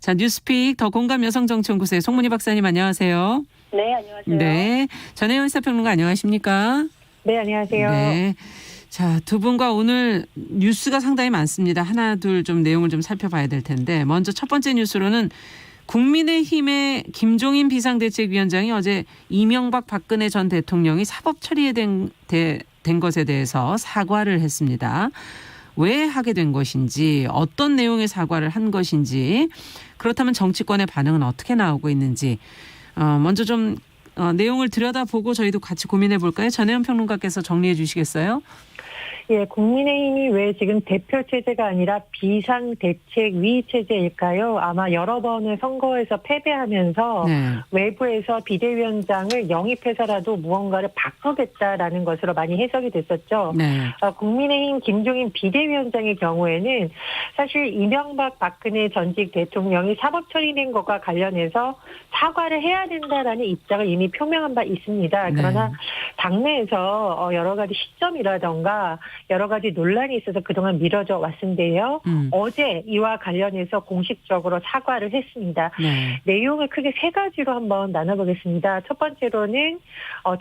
자, 뉴스픽 더 공감 여성정치연구소의 송문희 박사님 안녕하세요. 네, 안녕하세요. 네, 전혜연 시사평론가 안녕하십니까? 네, 안녕하세요. 네. 자, 두 분과 오늘 뉴스가 상당히 많습니다. 하나, 둘 좀 내용을 좀 살펴봐야 될 텐데 먼저 첫 번째 뉴스로는 국민의힘의 김종인 비상대책위원장이 어제 이명박 박근혜 전 대통령이 사법 처리된 것에 대해서 사과를 했습니다. 왜 하게 된 것인지, 어떤 내용의 사과를 한 것인지, 그렇다면 정치권의 반응은 어떻게 나오고 있는지 먼저 좀 내용을 들여다보고 저희도 같이 고민해 볼까요? 전혜연 평론가께서 정리해 주시겠어요? 예, 국민의힘이 왜 지금 대표 체제가 아니라 비상대책위 체제일까요? 아마 여러 번의 선거에서 패배하면서 네. 외부에서 비대위원장을 영입해서라도 무언가를 바꾸겠다라는 것으로 많이 해석이 됐었죠. 네. 국민의힘 김종인 비대위원장의 경우에는 사실 이명박 박근혜 전직 대통령이 사법 처리된 것과 관련해서 사과를 해야 된다라는 입장을 이미 표명한 바 있습니다. 그러나 네. 당내에서 여러 가지 시점이라던가 여러 가지 논란이 있어서 그동안 미뤄져 왔는데요. 어제 이와 관련해서 공식적으로 사과를 했습니다. 네. 내용을 크게 세 가지로 한번 나눠보겠습니다. 첫 번째로는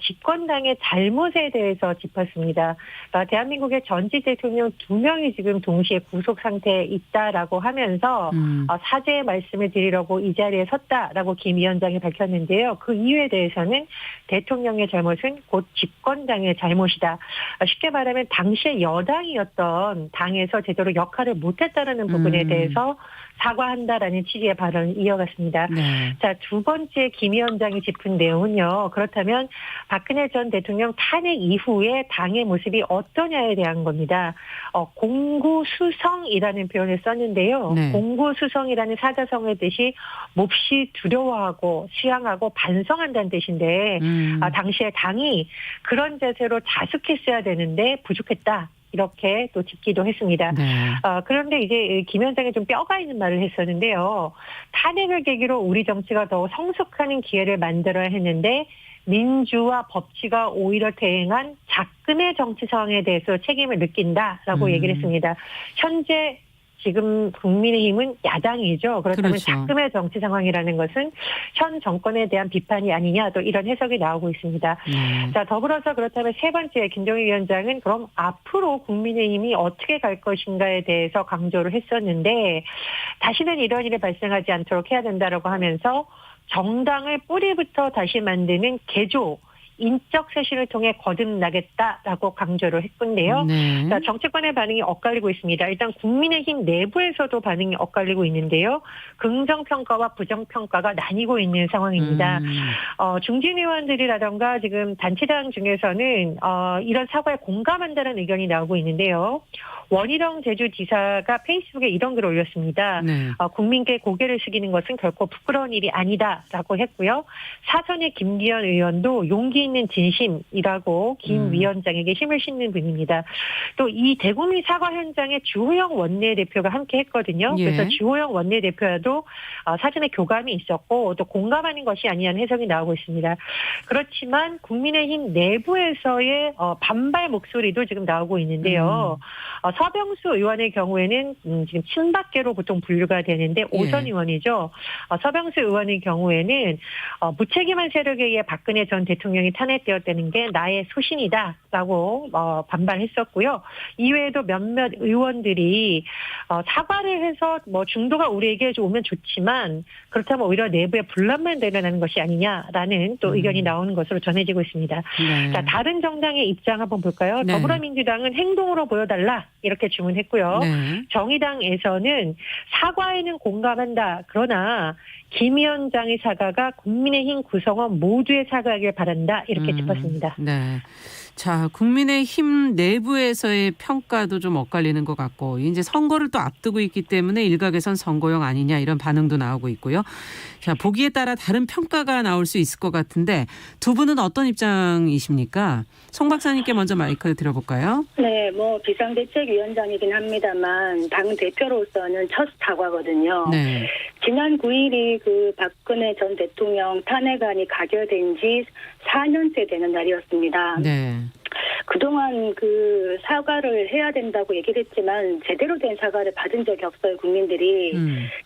집권당의 잘못에 대해서 짚었습니다. 그러니까 대한민국의 전직 대통령 2명이 지금 동시에 구속 상태에 있다라고 하면서 사죄의 말씀을 드리려고 이 자리에 섰다라고 김 위원장이 밝혔는데요. 그 이유에 대해서는 대통령의 잘못은 곧 집권당의 잘못이다. 쉽게 말하면 당시에 여당이었던 당에서 제대로 역할을 못했다는 부분에 대해서 사과한다라는 취지의 발언을 이어갔습니다. 네. 자, 두 번째 김 위원장이 짚은 내용은요. 그렇다면 박근혜 전 대통령 탄핵 이후에 당의 모습이 어떠냐에 대한 겁니다. 공구수성이라는 표현을 썼는데요. 네. 공구수성이라는 사자성어의 뜻이 몹시 두려워하고 수양하고 반성한다는 뜻인데 당시에 당이 그런 자세로 자숙했어야 되는데 부족했다. 이렇게 또 짚기도 했습니다. 네. 그런데 이제 김 위원장이 좀 뼈가 있는 말을 했었는데요. 탄핵을 계기로 우리 정치가 더 성숙하는 기회를 만들어야 했는데 민주와 법치가 오히려 대행한 작금의 정치 상황에 대해서 책임을 느낀다라고 얘기를 했습니다. 현재 지금 국민의힘은 야당이죠. 그렇다면 그렇죠. 작금의 정치 상황이라는 것은 현 정권에 대한 비판이 아니냐 또 이런 해석이 나오고 있습니다. 자, 더불어서 그렇다면 세 번째 김종인 위원장은 그럼 앞으로 국민의힘이 어떻게 갈 것인가에 대해서 강조를 했었는데 다시는 이런 일이 발생하지 않도록 해야 된다라고 하면서 정당을 뿌리부터 다시 만드는 개조 인적 쇄신을 통해 거듭나겠다라고 강조를 했군데요. 네. 자, 정치권의 반응이 엇갈리고 있습니다. 일단 국민의힘 내부에서도 반응이 엇갈리고 있는데요. 긍정평가와 부정평가가 나뉘고 있는 상황입니다. 중진 의원들이라던가 지금 단체장 중에서는 이런 사과에 공감한다는 의견이 나오고 있는데요. 원희룡 제주지사가 페이스북에 이런 글을 올렸습니다. 네. 국민께 고개를 숙이는 것은 결코 부끄러운 일이 아니다라고 했고요. 사선의 김기현 의원도 용기 있는 진심이라고 김 위원장에게 힘을 싣는 분입니다. 또 이 대국민 사과 현장에 주호영 원내대표가 함께 했거든요. 예. 그래서 주호영 원내대표와도 사전에 교감이 있었고 또 공감하는 것이 아니냐는 해석이 나오고 있습니다. 그렇지만 국민의힘 내부에서의 반발 목소리도 지금 나오고 있는데요. 서병수 의원의 경우에는 지금 친박계로 보통 분류가 되는데 오선 의원이죠. 서병수 의원의 경우에는 무책임한 세력에 의해 박근혜 전 대통령이 탄핵되었다는 게 나의 소신이다라고 반발했었고요. 이외에도 몇몇 의원들이 사과를 해서 중도가 우리에게 오면 좋지만 그렇다면 오히려 내부에 분란만 드러나는 것이 아니냐라는 또 의견이 나오는 것으로 전해지고 있습니다. 네. 자, 다른 정당의 입장 한번 볼까요? 네. 더불어민주당은 행동으로 보여달라 이렇게 주문했고요. 네. 정의당에서는 사과에는 공감한다. 그러나 김 위원장의 사과가 국민의힘 구성원 모두의 사과하길 바란다. 이렇게 짚었습니다. 네. 자, 국민의힘 내부에서의 평가도 좀 엇갈리는 것 같고 이제 선거를 또 앞두고 있기 때문에 일각에선 선거용 아니냐 이런 반응도 나오고 있고요. 자, 보기에 따라 다른 평가가 나올 수 있을 것 같은데 두 분은 어떤 입장이십니까? 송 박사님께 먼저 마이크 들어볼까요? 네, 비상대책위원장이긴 합니다만 당 대표로서는 첫 사과거든요. 네. 지난 9일이 그 박근혜 전 대통령 탄핵안이 가결된 지 4년째 되는 날이었습니다. 네. 그동안 그 사과를 해야 된다고 얘기를 했지만 제대로 된 사과를 받은 적이 없어요, 국민들이.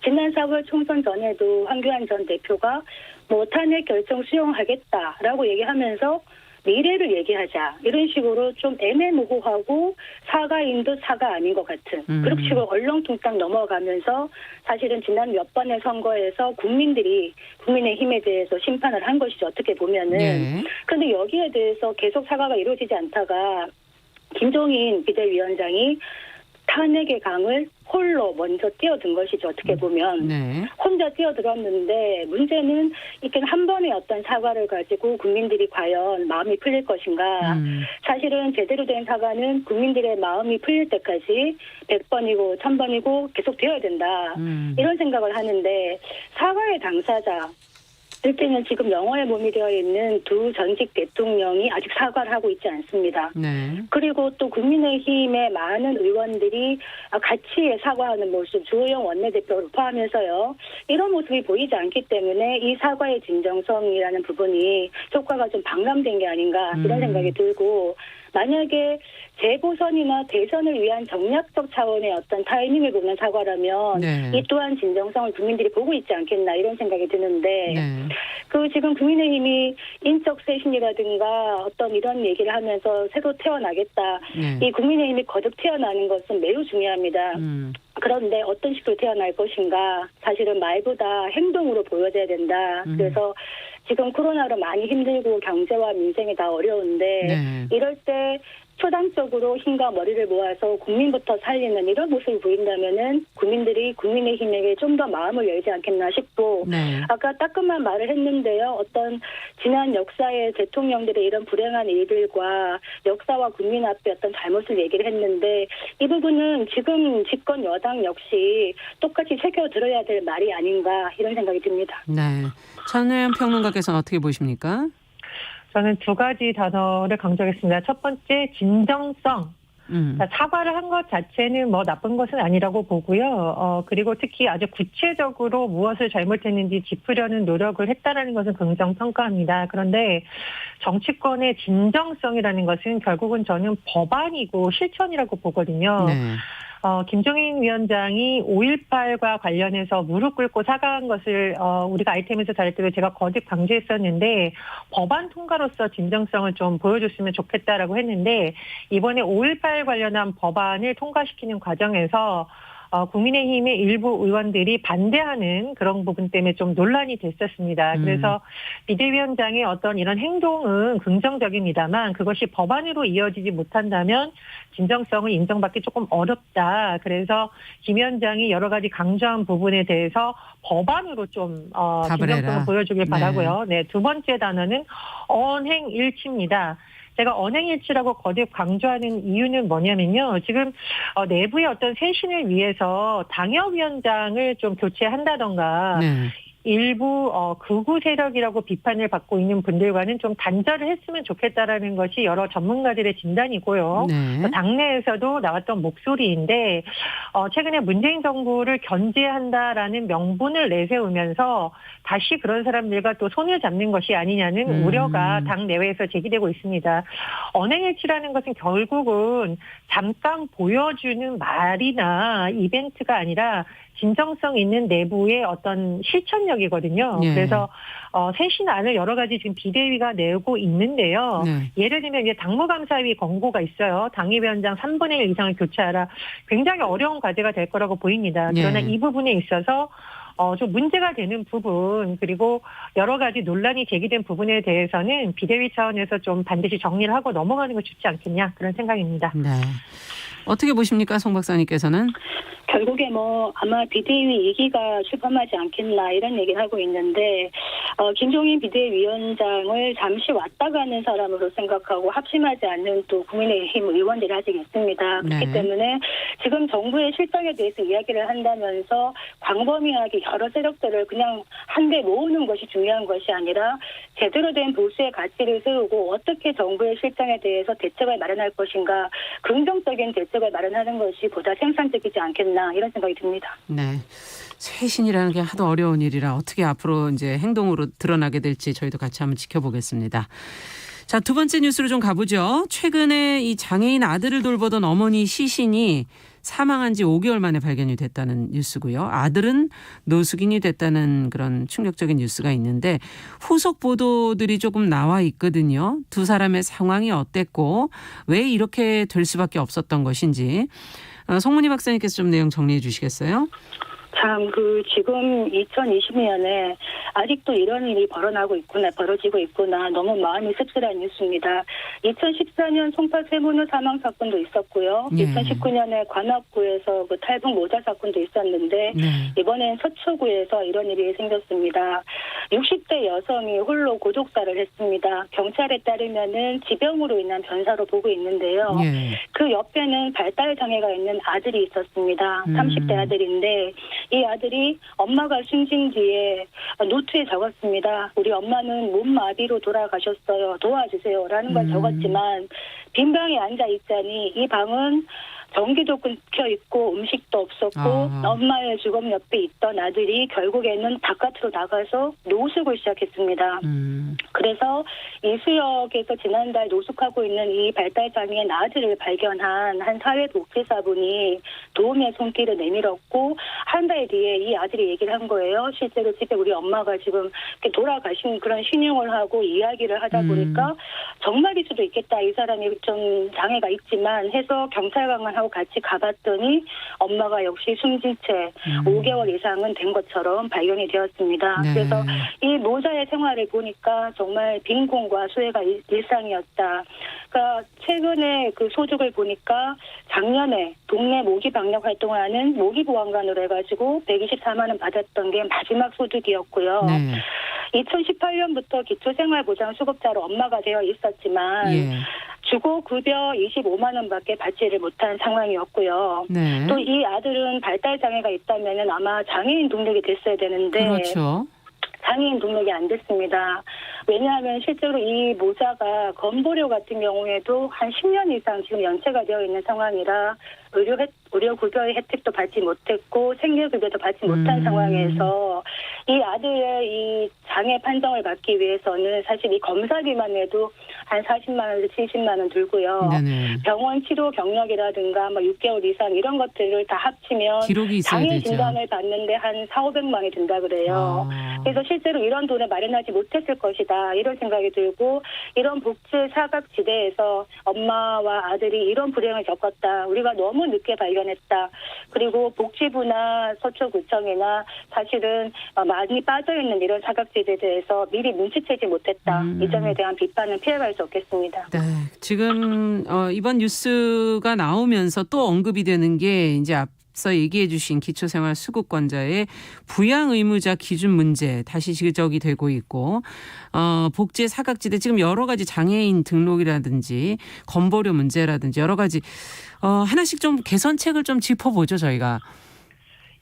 지난 4월 총선 전에도 황교안 전 대표가 뭐 탄핵 결정 수용하겠다라고 얘기하면서 미래를 얘기하자 이런 식으로 좀 애매모호하고 사과인 듯 사과 아닌 것 같은 그런 식으로 얼렁뚱땅 넘어가면서 사실은 지난 몇 번의 선거에서 국민들이 국민의힘에 대해서 심판을 한 것이죠. 어떻게 보면은. 그런데 여기에 대해서 계속 사과가 이루어지지 않다가 김종인 비대위원장이 탄핵의 강을 홀로 먼저 뛰어든 것이죠. 어떻게 보면. 혼자 뛰어들었는데 문제는 이렇게 한 번의 어떤 사과를 가지고 국민들이 과연 마음이 풀릴 것인가. 사실은 제대로 된 사과는 국민들의 마음이 풀릴 때까지 100번이고 1000번이고 계속 되어야 된다. 이런 생각을 하는데 사과의 당사자. 일단은 지금 영어에 몸이 되어 있는 두 전직 대통령이 아직 사과를 하고 있지 않습니다. 그리고 또 국민의힘의 많은 의원들이 같이 사과하는 모습, 주호영 원내대표를 포함해서요. 이런 모습이 보이지 않기 때문에 이 사과의 진정성이라는 부분이 효과가 좀 반감된 게 아닌가 이런 생각이 들고 만약에 재보선이나 대선을 위한 정략적 차원의 어떤 타이밍을 보는 사과라면 이 또한 진정성을 국민들이 보고 있지 않겠나 이런 생각이 드는데 그 지금 국민의힘이 인적 쇄신이라든가 어떤 이런 얘기를 하면서 새로 태어나겠다. 이 국민의힘이 거듭 태어나는 것은 매우 중요합니다. 그런데 어떤 식으로 태어날 것인가 사실은 말보다 행동으로 보여져야 된다. 그래서 지금 코로나로 많이 힘들고 경제와 민생이 다 어려운데 이럴 때 초당적으로 힘과 머리를 모아서 국민부터 살리는 이런 모습을 보인다면은 국민들이 국민의힘에게 좀 더 마음을 열지 않겠나 싶고 아까 따끔한 말을 했는데요. 어떤 지난 역사의 대통령들의 이런 불행한 일들과 역사와 국민 앞에 어떤 잘못을 얘기를 했는데 이 부분은 지금 집권 여당 역시 똑같이 새겨들어야 될 말이 아닌가 이런 생각이 듭니다. 천혜연 평론가께서는 어떻게 보십니까? 저는 두 가지 단어를 강조하겠습니다. 첫 번째 진정성. 사과를 한 것 자체는 뭐 나쁜 것은 아니라고 보고요. 그리고 특히 아주 구체적으로 무엇을 잘못했는지 짚으려는 노력을 했다라는 것은 긍정평가합니다. 그런데 정치권의 진정성이라는 것은 결국은 저는 법안이고 실천이라고 보거든요. 김종인 위원장이 5.18과 관련해서 무릎 꿇고 사과한 것을 우리가 아이템에서 다룰 때도 제가 거듭 강조했었는데 법안 통과로서 진정성을 좀 보여줬으면 좋겠다라고 했는데 이번에 5.18 관련한 법안을 통과시키는 과정에서 국민의힘의 일부 의원들이 반대하는 그런 부분 때문에 좀 논란이 됐었습니다. 그래서 비대위원장의 어떤 이런 행동은 긍정적입니다만 그것이 법안으로 이어지지 못한다면 진정성을 인정받기 조금 어렵다. 그래서 김 위원장이 여러 가지 강조한 부분에 대해서 법안으로 좀 진정성을 보여주길 바라고요. 두 번째 단어는 언행일치입니다. 제가 언행일치라고 거듭 강조하는 이유는 뭐냐면요. 지금 내부의 어떤 쇄신을 위해서 당협위원장을 좀 교체한다던가 일부 극우 세력이라고 비판을 받고 있는 분들과는 좀 단절을 했으면 좋겠다라는 것이 여러 전문가들의 진단이고요. 당내에서도 나왔던 목소리인데 최근에 문재인 정부를 견제한다라는 명분을 내세우면서 다시 그런 사람들과 또 손을 잡는 것이 아니냐는 우려가 당 내외에서 제기되고 있습니다. 언행일치라는 것은 결국은 잠깐 보여주는 말이나 이벤트가 아니라 진정성 있는 내부의 어떤 실천력이거든요. 그래서 쇄신안을 여러 가지 지금 비대위가 내고 있는데요. 예를 들면 이제 당무감사위 권고가 있어요. 당협위원장 3분의 1 이상을 교체하라. 굉장히 어려운 과제가 될 거라고 보입니다. 그러나 이 부분에 있어서 좀 문제가 되는 부분 그리고 여러 가지 논란이 제기된 부분에 대해서는 비대위 차원에서 좀 반드시 정리를 하고 넘어가는 게 좋지 않겠냐 그런 생각입니다. 어떻게 보십니까? 송 박사님께서는? 결국에 뭐 아마 비대위 2기가 출범하지 않겠나 이런 얘기를 하고 있는데 김종인 비대위원장을 잠시 왔다 가는 사람으로 생각하고 합심하지 않는 또 국민의힘 의원들이 아직 있습니다. 그렇기 때문에 지금 정부의 실정에 대해서 이야기를 한다면서 광범위하게 여러 세력들을 그냥 한데 모으는 것이 중요한 것이 아니라 제대로 된 보수의 가치를 세우고 어떻게 정부의 실정에 대해서 대책을 마련할 것인가 긍정적인 대책을 마련하는 것이 보다 생산적이지 않겠나 이런 생각이 듭니다. 쇄신이라는 게 하도 어려운 일이라 어떻게 앞으로 이제 행동으로 드러나게 될지 저희도 같이 한번 지켜보겠습니다. 자, 두 번째 뉴스로 좀 가보죠. 최근에 이 장애인 아들을 돌보던 어머니 시신이 사망한 지 5개월 만에 발견이 됐다는 뉴스고요. 아들은 노숙인이 됐다는 그런 충격적인 뉴스가 있는데 후속 보도들이 조금 나와 있거든요. 두 사람의 상황이 어땠고 왜 이렇게 될 수밖에 없었던 것인지 송문희 박사님께서 좀 내용 정리해 주시겠어요? 참, 지금 2020년에 아직도 이런 일이 벌어지고 있구나. 너무 마음이 씁쓸한 뉴스입니다. 2014년 송파 세모녀 사망 사건도 있었고요. 예. 2019년에 관악구에서 탈북 모자 사건도 있었는데, 이번엔 서초구에서 이런 일이 생겼습니다. 60대 여성이 홀로 고독사를 했습니다. 경찰에 따르면은 지병으로 인한 변사로 보고 있는데요. 예. 그 옆에는 발달 장애가 있는 아들이 있었습니다. 30대 아들인데, 이 아들이 엄마가 숨진 뒤에 노트에 적었습니다. 우리 엄마는 몸마비로 돌아가셨어요. 도와주세요. 라는 걸 적었지만 빈 방에 앉아 있자니 이 방은 전기도 끊겨 있고 음식도 없었고 엄마의 주검 옆에 있던 아들이 결국에는 바깥으로 나가서 노숙을 시작했습니다. 그래서 이수역에서 지난달 노숙하고 있는 이 발달장애인 아들을 발견한 한 사회복지사분이 도움의 손길을 내밀었고 한 달 뒤에 이 아들이 얘기를 한 거예요. 실제로 집에 우리 엄마가 지금 돌아가신 그런 신용을 하고 이야기를 하다 보니까 정말일 수도 있겠다. 이 사람이 좀 장애가 있지만 해서 경찰관하고 같이 가봤더니 엄마가 역시 숨진 채 5개월 이상은 된 것처럼 발견이 되었습니다. 네. 그래서 이 모자의 생활을 보니까 정말 빈곤과 수혜가 일상이었다. 그러니까 최근에 그 소득을 보니까 작년에 동네 모기 방역 활동을 하는 모기보안관으로 해가지고 124만 원 받았던 게 마지막 소득이었고요. 네. 2018년부터 기초생활보장수급자로 엄마가 되어 있었지만 예. 주거급여 25만 원밖에 받지를 못한 상황이었고요. 네. 또 이 아들은 발달장애가 있다면 아마 장애인 등록이 됐어야 되는데 그렇죠. 장애인 등록이 안 됐습니다. 왜냐하면 실제로 이 모자가 건보료 같은 경우에도 한 10년 이상 지금 연체가 되어 있는 상황이라 의료급여의 혜택도 받지 못했고 생계급여도 받지 못한 상황에서 이 아들의 이 장애 판정을 받기 위해서는 사실 이 검사비만 해도 한 40만 원에서 70만 원 들고요. 네네. 병원 치료 경력이라든가 6개월 이상 이런 것들을 다 합치면 기록이 있어야 장애 되죠. 진단을 받는데 한 4,500만 원이 든다 그래요. 그래서 실제로 이런 돈을 마련하지 못했을 것이다. 이런 생각이 들고 이런 복지 사각지대에서 엄마와 아들이 이런 불행을 겪었다. 우리가 너무 늦게 발견했다. 그리고 복지부나 서초구청이나 사실은 많이 빠져있는 이런 사각지대에 대해서 미리 눈치채지 못했다. 이 점에 대한 비판은 피해갈 수 없겠습니다. 네, 지금 이번 뉴스가 나오면서 또 언급이 되는 게 이제 앞서 얘기해 주신 기초생활수급권자의 부양 의무자 기준 문제 다시 지적이 되고 있고 복지의 사각지대 지금 여러 가지 장애인 등록이라든지 건보료 문제라든지 여러 가지 하나씩 좀 개선책을 좀 짚어보죠 저희가.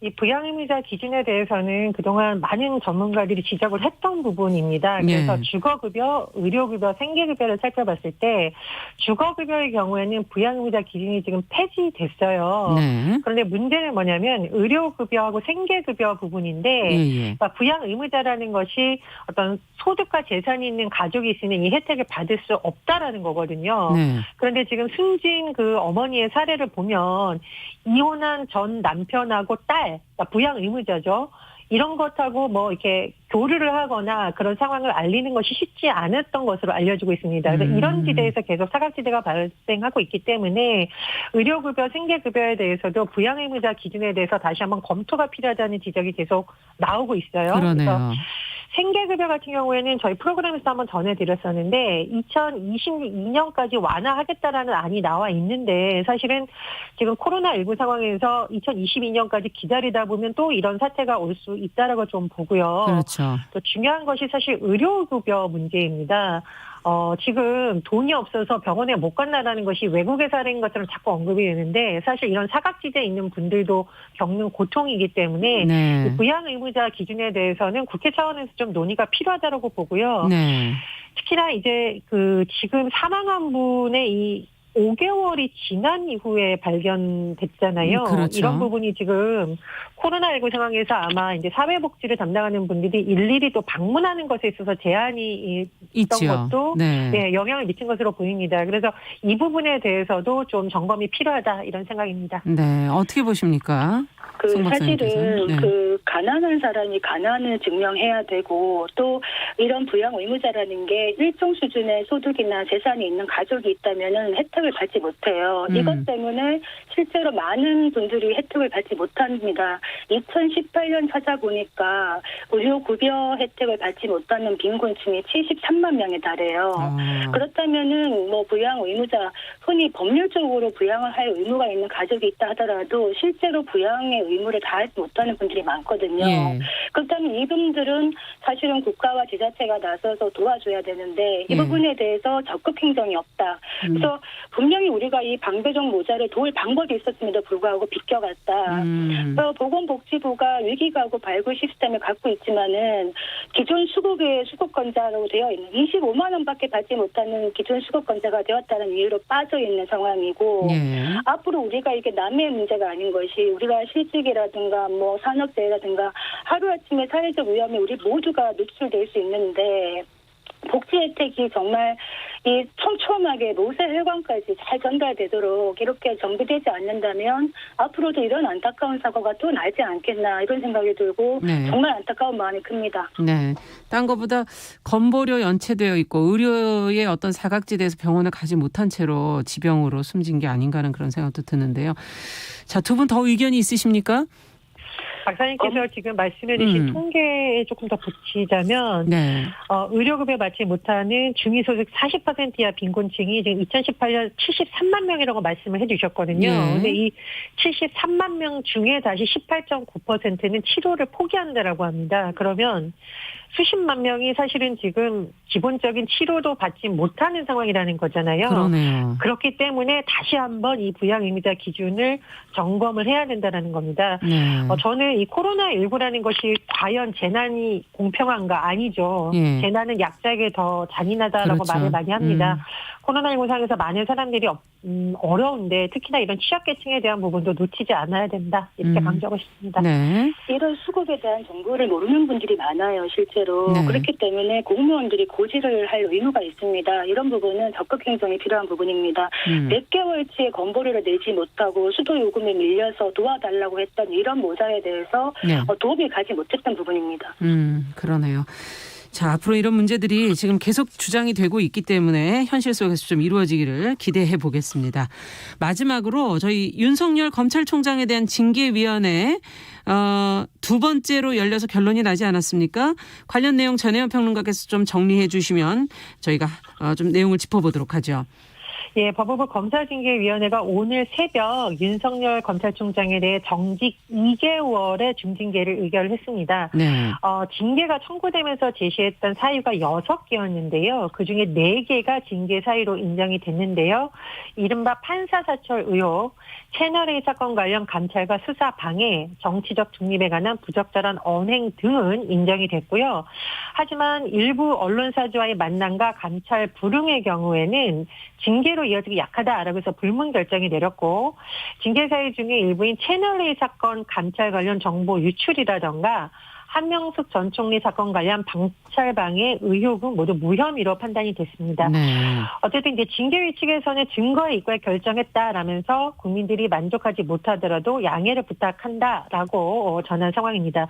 이 부양의무자 기준에 대해서는 그동안 많은 전문가들이 지적을 했던 부분입니다. 그래서 예. 주거급여, 의료급여, 생계급여를 살펴봤을 때 주거급여의 경우에는 부양의무자 기준이 지금 폐지됐어요. 네. 그런데 문제는 뭐냐면 의료급여하고 생계급여 부분인데 그러니까 부양의무자라는 것이 어떤 소득과 재산이 있는 가족이 있으면 이 혜택을 받을 수 없다라는 거거든요. 네. 그런데 지금 숨진 그 어머니의 사례를 보면 이혼한 전 남편하고 딸, 그러니까 부양 의무자죠. 이런 것하고 이렇게 교류를 하거나 그런 상황을 알리는 것이 쉽지 않았던 것으로 알려지고 있습니다. 그래서 이런 지대에서 계속 사각지대가 발생하고 있기 때문에 의료급여, 생계급여에 대해서도 부양 의무자 기준에 대해서 다시 한번 검토가 필요하다는 지적이 계속 나오고 있어요. 그러네요. 그래서 생계급여 같은 경우에는 저희 프로그램에서 한번 전해드렸었는데 2022년까지 완화하겠다라는 안이 나와 있는데 사실은 지금 코로나19 상황에서 2022년까지 기다리다 보면 또 이런 사태가 올 수 있다라고 좀 보고요. 그렇죠. 또 중요한 것이 사실 의료급여 문제입니다. 지금 돈이 없어서 병원에 못 간다라는 것이 외국의 사례인 것처럼 자꾸 언급이 되는데 사실 이런 사각지대에 있는 분들도 겪는 고통이기 때문에 네. 부양 의무자 기준에 대해서는 국회 차원에서 좀 논의가 필요하다고 보고요. 네. 특히나 이제 지금 사망한 분의 이 5개월이 지난 이후에 발견됐잖아요. 그렇죠. 이런 부분이 지금 코로나19 상황에서 아마 이제 사회복지를 담당하는 분들이 일일이 또 방문하는 것에 있어서 제한이 있던 있죠. 것도 네. 영향을 미친 것으로 보입니다. 그래서 이 부분에 대해서도 좀 점검이 필요하다 이런 생각입니다. 네. 어떻게 보십니까? 송 박사님께서. 사실은 네. 가난한 사람이 가난을 증명해야 되고 또 이런 부양 의무자라는 게 일정 수준의 소득이나 재산이 있는 가족이 있다면은 혜택을 받지 못해요. 이것 때문에 실제로 많은 분들이 혜택을 받지 못합니다. 2018년 찾아보니까 의료급여 혜택을 받지 못하는 빈곤층이 73만 명에 달해요. 그렇다면은 부양 의무자, 흔히 법률적으로 부양을 할 의무가 있는 가족이 있다 하더라도 실제로 부양의 의무를 다하지 못하는 분들이 많거든요. 예. 그렇다면 이분들은 사실은 국가와 지자체가 나서서 도와줘야 되는데 이 부분에 대해서 적극 행정이 없다. 그래서 분명히 우리가 이 방배종 모자를 도울 방법이 있었음에도 불구하고 비껴갔다. 그래서 보건복지부가 위기가구 발굴 시스템을 갖고 있지만은 기존 수급의 수급권자로 되어 있는 25만 원밖에 받지 못하는 기존 수급권자가 되었다는 이유로 빠져 있는 상황이고 앞으로 우리가 이게 남의 문제가 아닌 것이 우리가 실직이라든가 산업재해라든가 하루아침에 사회적 위험에 우리 모두가 노출될 수 있는데 복지 혜택이 정말 이 촘촘하게 노세 혈관까지 잘 전달되도록 이렇게 정비되지 않는다면 앞으로도 이런 안타까운 사고가 또 나지 않겠나 이런 생각이 들고 정말 안타까운 마음이 큽니다. 네. 딴 것보다 건보료 연체되어 있고 의료의 어떤 사각지대에서 병원을 가지 못한 채로 지병으로 숨진 게 아닌가 하는 그런 생각도 드는데요. 자, 두 분 더 의견이 있으십니까? 박사님께서 지금 말씀해 주신 통계에 조금 더 붙이자면 의료급여 받지 못하는 중위소득 40% 이하 빈곤층이 지금 2018년 73만 명이라고 말씀을 해 주셨거든요. 근데 이 73만 명 중에 다시 18.9%는 치료를 포기한다라고 합니다. 그러면 수십만 명이 사실은 지금 기본적인 치료도 받지 못하는 상황이라는 거잖아요. 그러네요. 그렇기 때문에 다시 한번 이 부양 의무자 기준을 점검을 해야 된다는 겁니다. 저는 이 코로나19라는 것이 과연 재난이 공평한가? 아니죠. 재난은 약자에게 더 잔인하다라고 말을 많이 합니다. 코로나19 상에서 많은 사람들이 어려운데 특히나 이런 취약계층에 대한 부분도 놓치지 않아야 된다. 이렇게 강조하고 싶습니다. 이런 수급에 대한 정보를 모르는 분들이 많아요. 실제로. 그렇기 때문에 공무원들이 고지를 할 의무가 있습니다. 이런 부분은 적극 행정이 필요한 부분입니다. 몇 개월치의 건보료를 내지 못하고 수도 요금에 밀려서 도와달라고 했던 이런 모자에 대해서 도움이 가지 못했던 부분입니다. 그러네요. 자, 앞으로 이런 문제들이 지금 계속 주장이 되고 있기 때문에 현실 속에서 좀 이루어지기를 기대해 보겠습니다. 마지막으로 저희 윤석열 검찰총장에 대한 징계위원회 두 번째로 열려서 결론이 나지 않았습니까? 관련 내용 전혜연 평론가께서 좀 정리해 주시면 저희가 좀 내용을 짚어보도록 하죠. 법무부 검사징계위원회가 오늘 새벽 윤석열 검찰총장에 대해 정직 2개월의 중징계를 의결했습니다. 징계가 청구되면서 제시했던 사유가 6개였는데요. 그중에 4개가 징계 사유로 인정이 됐는데요. 이른바 판사사찰 의혹, 채널A 사건 관련 감찰과 수사 방해, 정치적 중립에 관한 부적절한 언행 등은 인정이 됐고요. 하지만 일부 언론사주와의 만남과 감찰 불응의 경우에는 징계로 이어지기 약하다라고 해서 불문 결정이 내렸고 징계 사유 중에 일부인 채널A 사건 감찰 관련 정보 유출이라던가 한명숙 전 총리 사건 관련 방찰 방해 의혹은 모두 무혐의로 판단이 됐습니다. 어쨌든 이제 징계위 측에서는 증거에 입과해 결정했다라면서 국민들이 만족하지 못하더라도 양해를 부탁한다라고 전한 상황입니다.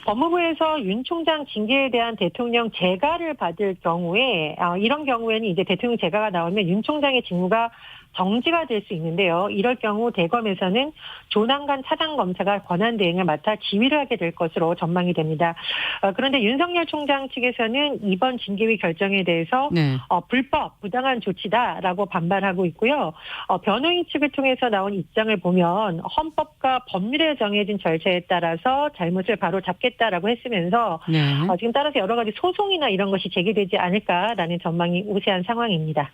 법무부에서 윤 총장 징계에 대한 대통령 재가를 받을 경우에 이런 경우에는 이제 대통령 재가가 나오면 윤 총장의 직무가 정지가 될 수 있는데요. 이럴 경우 대검에서는 조남관 차장검사가 권한대행을 맡아 지휘를 하게 될 것으로 전망이 됩니다. 그런데 윤석열 총장 측에서는 이번 징계위 결정에 대해서 불법, 부당한 조치다라고 반발하고 있고요. 변호인 측을 통해서 나온 입장을 보면 헌법과 법률에 정해진 절차에 따라서 잘못을 바로잡겠다라고 했으면서 지금 따라서 여러 가지 소송이나 이런 것이 제기되지 않을까라는 전망이 우세한 상황입니다.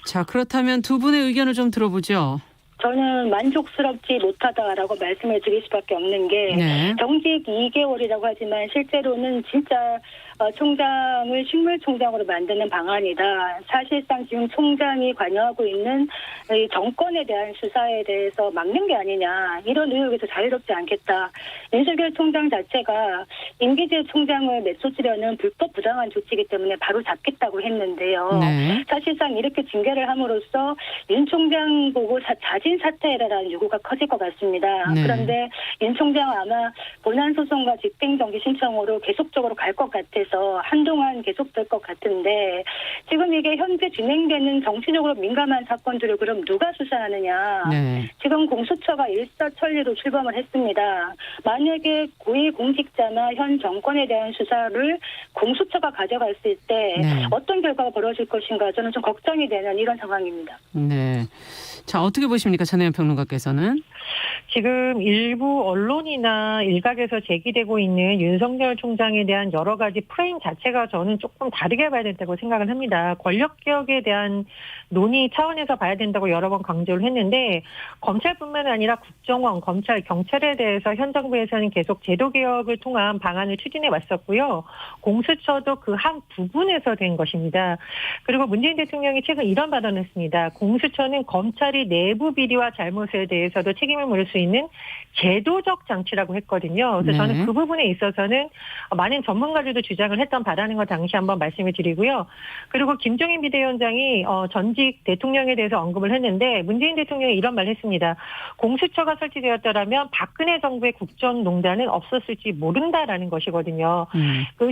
자, 그렇다면 두 분의 의견을 좀 들어보죠. 저는 만족스럽지 못하다라고 말씀을 드릴 수밖에 없는 게 네. 정직 2개월이라고 하지만 실제로는 진짜 총장을 식물총장으로 만드는 방안이다. 사실상 지금 총장이 관여하고 있는 이 정권에 대한 수사에 대해서 막는 게 아니냐. 이런 의혹에서 자유롭지 않겠다. 윤석열 총장 자체가 임기제 총장을 내쫓으려는 불법 부당한 조치이기 때문에 바로 잡겠다고 했는데요. 네. 사실상 이렇게 징계를 함으로써 윤 총장 보고 자진 사퇴해라라는 요구가 커질 것 같습니다. 네. 그런데 윤 총장은 아마 본안소송과 집행정지 신청으로 계속적으로 갈 것 같아서 한동안 계속될 것 같은데 지금 이게 현재 진행되는 정치적으로 민감한 사건들을 그럼 누가 수사하느냐. 네. 지금 공수처가 일사천리로 출범을 했습니다. 만약에 고위공직자나 현 정권에 대한 수사를 공수처가 가져갔을 때 네. 어떤 결과가 벌어질 것인가 저는 좀 걱정이 되는 이런 상황입니다. 네. 자, 어떻게 보십니까? 전혜연 평론가께서는? 지금 일부 언론이나 일각에서 제기되고 있는 윤석열 총장에 대한 여러 가지 프레임 자체가 저는 조금 다르게 봐야 된다고 생각을 합니다. 권력개혁에 대한 논의 차원에서 봐야 된다고 여러 번 강조를 했는데 검찰뿐만 아니라 국정원, 검찰, 경찰에 대해서 현 정부에서는 계속 제도개혁을 통한 방안을 추진해 왔었고요. 공수처도 그 한 부분에서 된 것입니다. 그리고 문재인 대통령이 최근 이런 발언을 했습니다. 공수처는 검찰이 내부 비리와 잘못에 대해서도 책임을 물을 수 있는 제도적 장치라고 했거든요. 그래서 네. 저는 그 부분에 있어서는 많은 전문가들도 주장을 했던 바라는 거 당시 한번 말씀을 드리고요. 그리고 김종인 비대위원장이 전직 대통령에 대해서 언급을 했는데 문재인 대통령이 이런 말을 했습니다. 공수처가 설치되었더라면 박근혜 정부의 국정농단은 없었을지 모른다라는 것이거든요.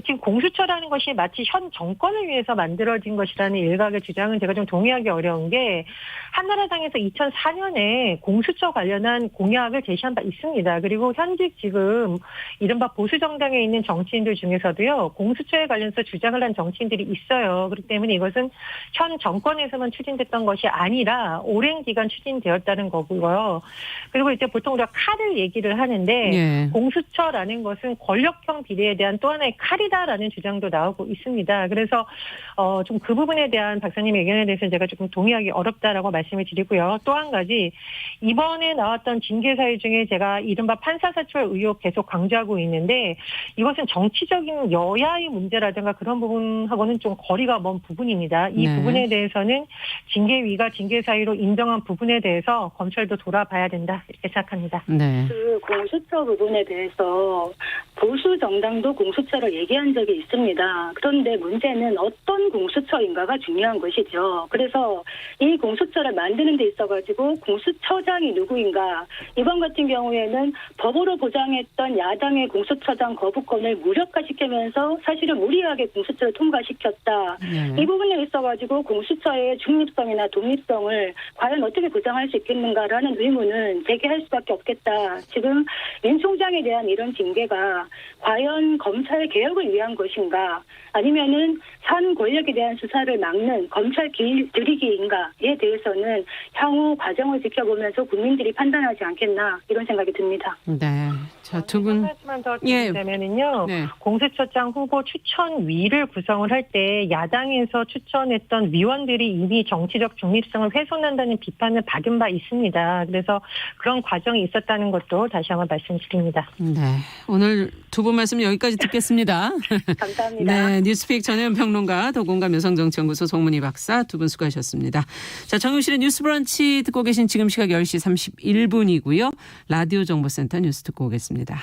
지금 공수처라는 것이 마치 현 정권을 위해서 만들어진 것이라는 일각의 주장은 제가 좀 동의하기 어려운 게 한나라당에서 2004년에 공수처 관련한 공약을 제시한 바 있습니다. 그리고 현직 지금 이른바 보수 정당에 있는 정치인들 중에서도요. 공수처에 관련해서 주장을 한 정치인들이 있어요. 그렇기 때문에 이것은 현 정권에서만 추진됐던 것이 아니라 오랜 기간 추진되었다는 거고요. 그리고 이제 보통 우리가 칼을 얘기를 하는데 예. 공수처라는 것은 권력형 비리에 대한 또 하나의 칼이다라는 주장도 나오고 있습니다. 그래서 좀 그 부분에 대한 박사님의 의견에 대해서는 제가 조금 동의하기 어렵다라고 말씀을 드리고요. 또 한 가지 이번에 나왔던 징계 사유 중에 제가 이른바 판사사찰 의혹 계속 강조하고 있는데 이것은 정치적인 여야의 문제라든가 그런 부분하고는 좀 거리가 먼 부분입니다. 이 네. 부분에 대해서는 징계위가 징계 사유로 인정한 부분에 대해서 검찰도 돌아봐야 된다 이렇게 생각합니다. 네. 그 공수처 부분에 대해서 보수 정당도 공수처를 얘기한 적이 있습니다. 그런데 문제는 어떤 공수처인가가 중요한 것이죠. 그래서 이 공수처를 만드는 데 있어가지고 공수처장이 누구인가 이번 같은 경우에는 법으로 보장했던 야당의 공수처장 거부권을 무력화시키면서 사실은 무리하게 공수처를 통과시켰다. 네. 이 부분에 있어가지고 공수처의 중립성이나 독립성을 과연 어떻게 보장할 수 있겠는가라는 의문은 제기할 수밖에 없겠다. 지금 윤 총장에 대한 이런 징계가 과연 검찰 개혁을 위한 것인가 아니면은 산 권력에 대한 수사를 막는 검찰 들이기인가에 대해서는 향후 과정을 지켜보면서 국민들이 판단하지 않겠나 이런 생각이 듭니다. 네. 자, 두 분. 말씀만 더 예. 드리자면은요. 네. 공수처장 후보 추천위를 구성을 할 때 야당에서 추천했던 위원들이 이미 정치적 중립성을 훼손한다는 비판을 받은 바 있습니다. 그래서 그런 과정이 있었다는 것도 다시 한번 말씀드립니다. 네. 오늘 두 분 말씀 여기까지 듣겠습니다. 감사합니다. 네. 뉴스픽 전혜연 평론가, 더공감 여성정치연구소 송문희 박사 두 분 수고하셨습니다. 자, 정용실의 뉴스 브런치 듣고 계신 지금 시각 10시 31분이고요. 라디오 정보센터 뉴스 듣고 오겠습니다.